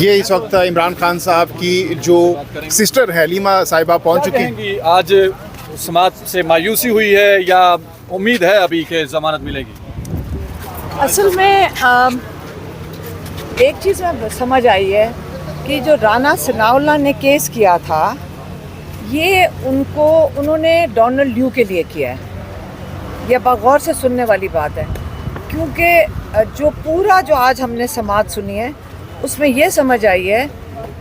ये इस वक्त इमरान खान साहब की जो सिस्टर है हलीमा साहिबा पहुंच चुकी हैं। कि आज समाज से मायूसी हुई है या उम्मीद है अभी कि जमानत मिलेगी? असल में एक चीज़ में समझ आई है कि जो राना सनाउल्लाह ने केस किया था ये उन्होंने डोनाल्ड ल्यू के लिए किया है। यह बगौर से सुनने वाली बात है, क्योंकि जो आज हमने समाअत सुनी है उसमें यह समझ आई है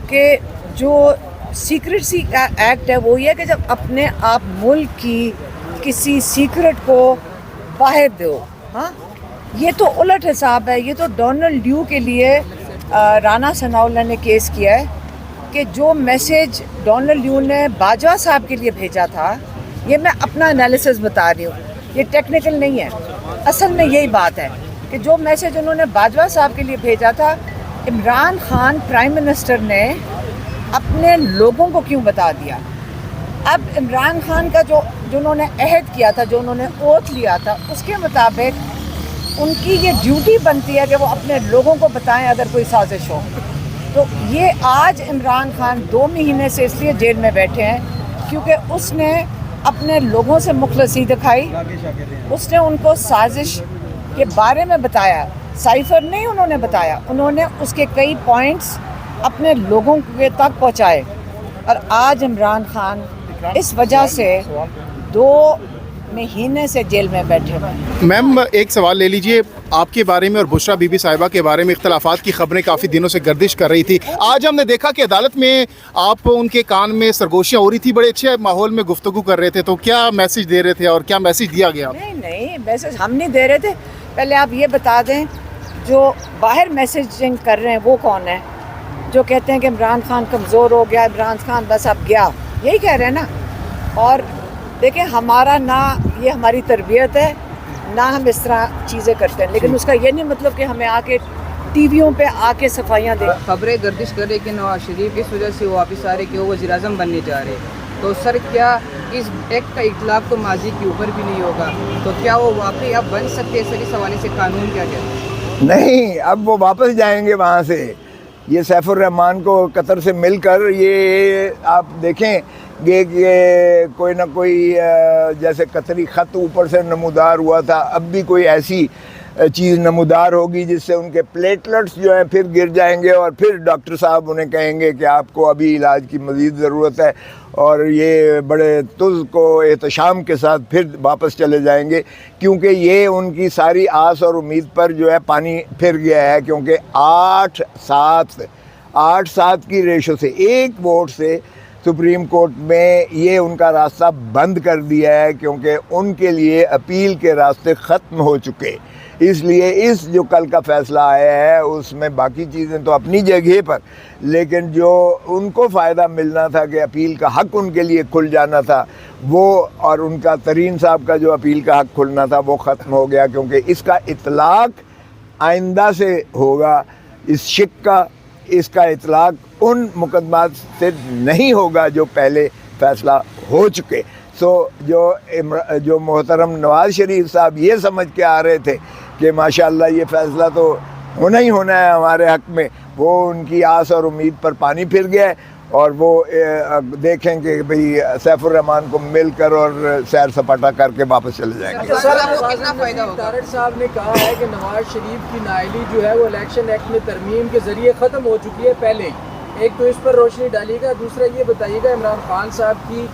कि जो सीक्रेसी एक्ट है वो ये है कि जब अपने आप मुल्क की किसी सीक्रेट को बाहर दो। हाँ, ये तो उलट हिसाब है। ये तो डोनाल्ड ल्यू के लिए राना सनाउल्लाह ने केस किया है कि जो मैसेज डोनाल्ड ल्यू ने बाजवा साहब के लिए भेजा था, ये मैं अपना एनालिसिस बता रही हूँ, ये टेक्निकल नहीं है। असल में यही बात है कि जो मैसेज उन्होंने बाजवा साहब के लिए भेजा था, इमरान खान प्राइम मिनिस्टर ने अपने लोगों को क्यों बता दिया? अब इमरान खान का जो उन्होंने अहद किया था, जो उन्होंने ओथ लिया था, उसके मुताबिक उनकी ये ड्यूटी बनती है कि वो अपने लोगों को बताएं अगर कोई साजिश हो। तो ये आज इमरान खान 2 महीने से इसलिए जेल में बैठे हैं क्योंकि उसने अपने लोगों से मुखलसी दिखाई, उसने उनको साजिश के बारे में बताया। साइफर नहीं उन्होंने बताया, उन्होंने उसके कई पॉइंट्स अपने लोगों के तक पहुंचाए। और आज इमरान खान इस वजह से 2 महीने से जेल में बैठे हुए। मैम एक सवाल ले लीजिए, आपके बारे में और बुशरा बीबी साहिबा के बारे में इख्तलाफात की खबरें काफ़ी दिनों से गर्दिश कर रही थी। आज हमने देखा कि अदालत में आप उनके कान में सरगोशियाँ हो रही थी, बड़े अच्छे माहौल में गुफ्तगू कर रहे थे, तो क्या मैसेज दे रहे थे और क्या मैसेज दिया गया? नहीं, मैसेज हम नहीं दे रहे थे। पहले आप ये बता दें, जो बाहर मैसेजिंग कर रहे हैं वो कौन है? जो कहते हैं कि इमरान खान कमज़ोर हो गया, इमरान खान बस अब गया, यही कह रहे हैं ना। और देखें, हमारा ना ये हमारी तरबियत है ना हम इस तरह चीज़ें करते हैं, लेकिन उसका ये नहीं मतलब कि हमें आके टीवियों पे आके सफाइयाँ दे। खबरें गर्दिश कर रही कि नवाज शरीफ इस वजह से वापस आ रहे कि वो वज़ीर आज़म बनने जा रहे, तो सर क्या इस एक्ट का इतलाक़ तो माजी के ऊपर भी नहीं होगा? तो क्या वो वाकई अब बन सकते हैं? सर इस हवाले से कानून क्या कहता है? नहीं, अब वो वापस जाएंगे वहाँ से। ये सैफुर रहमान को कतर से मिलकर ये आप देखें कि कोई ना कोई जैसे कतरी ख़त ऊपर से नमूदार हुआ था, अब भी कोई ऐसी चीज़ नमूदार होगी जिससे उनके प्लेटलेट्स जो हैं फिर गिर जाएंगे और फिर डॉक्टर साहब उन्हें कहेंगे कि आपको अभी इलाज की मज़ीद ज़रूरत है, और ये बड़े तुज़ को एहतशाम के साथ फिर वापस चले जाएंगे, क्योंकि ये उनकी सारी आस और उम्मीद पर जो है पानी फिर गया है। क्योंकि 8-7 की रेशो से, 1 वोट से सुप्रीम कोर्ट में ये उनका रास्ता बंद कर दिया है, क्योंकि उनके लिए अपील के रास्ते ख़त्म हो चुके। इसलिए इस जो कल का फ़ैसला आया है उसमें बाकी चीज़ें तो अपनी जगह पर, लेकिन जो उनको फ़ायदा मिलना था कि अपील का हक़ उनके लिए खुल जाना था वो, और उनका तरीन साहब का जो अपील का हक़ खुलना था वो ख़त्म हो गया। क्योंकि इसका इतलाक़ आइंदा से होगा, इस शिक का, इसका इतलाक़ उन मुकदमात से नहीं होगा जो पहले फ़ैसला हो चुके। जो मोहतरम नवाज़ शरीफ साहब ये समझ के आ रहे थे कि माशाअल्लाह ये फ़ैसला तो होना ही होना है हमारे हक़ में, वो उनकी आस और उम्मीद पर पानी फिर गया है। और वो देखें कि भाई सैफुर रहमान को मिलकर और सैर सपाटा करके वापस चले जाएंगे। सर आपको कितना फ़ायदा होगा? तारड़ साहब ने कहा है कि नवाज शरीफ की नाअहली जो है वो इलेक्शन एक्ट में तरमीम के ज़रिए ख़त्म हो चुकी है पहले ही। एक तो इस पर रोशनी डालिएगा, दूसरा ये बताइएगा इमरान खान साहब की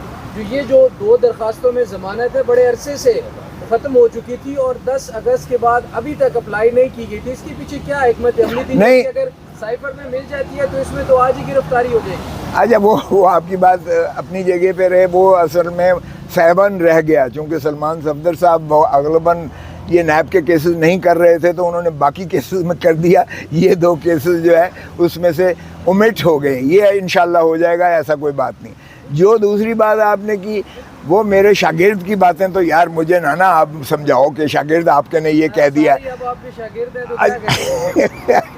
जो 2 दरख्वास्तों में ज़मानत है बड़े अरसे से ख़त्म हो चुकी थी और 10 अगस्त के बाद अभी तक अप्लाई नहीं की गई थी, इसके पीछे क्या हिकमत अमली थी? नहीं, अगर साइफर में मिल जाती है तो इसमें तो आज ही गिरफ्तारी हो जाएगी। अच्छा, वो आपकी बात अपनी जगह पे रहे, वो असल में फैबन रह गया, चूँकि सलमान सफदर साहब अगलबन ये नैब के केसेस नहीं कर रहे थे तो उन्होंने बाकी केसेस में कर दिया। ये 2 केसेस जो है उसमें से ओमिट हो गए, ये इंशाल्लाह हो जाएगा, ऐसा कोई बात नहीं। जो दूसरी बात आपने की वो मेरे शागिर्द की बातें, तो यार मुझे ना आप समझाओ कि शागिर्द आपके ने ये कह दिया। अब आपके शागिर्द हैं तो क्या करें?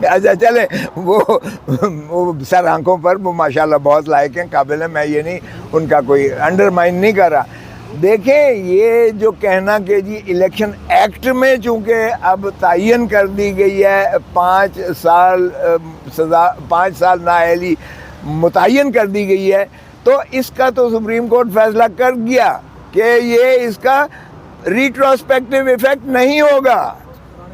अच्छा चले, वो सर आंखों पर वो माशाल्लाह बहुत लायक हैं, काबिल हैं, मैं ये नहीं उनका कोई अंडरमाइन नहीं कर रहा। देखें, ये जो कहना कि जी इलेक्शन एक्ट में चूँकि अब तयन कर दी गई है 5 साल सज़ा, 5 साल नाअहली मुतय्यन कर दी गई है, तो इसका तो सुप्रीम कोर्ट फैसला कर गया कि ये इसका रिट्रोस्पेक्टिव इफ़ेक्ट नहीं होगा,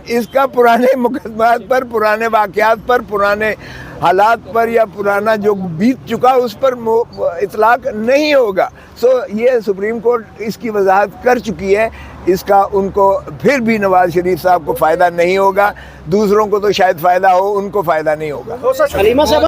इसका पुराने मुकदमात पर, पुराने वाक़यात पर, पुराने हालात पर या पुराना जो बीत चुका उस पर इतलाक़ नहीं होगा। सो ये सुप्रीम कोर्ट इसकी वजाहत कर चुकी है, इसका उनको फिर भी नवाज़ शरीफ साहब को फ़ायदा नहीं होगा, दूसरों को तो शायद फ़ायदा हो, उनको फ़ायदा नहीं होगा।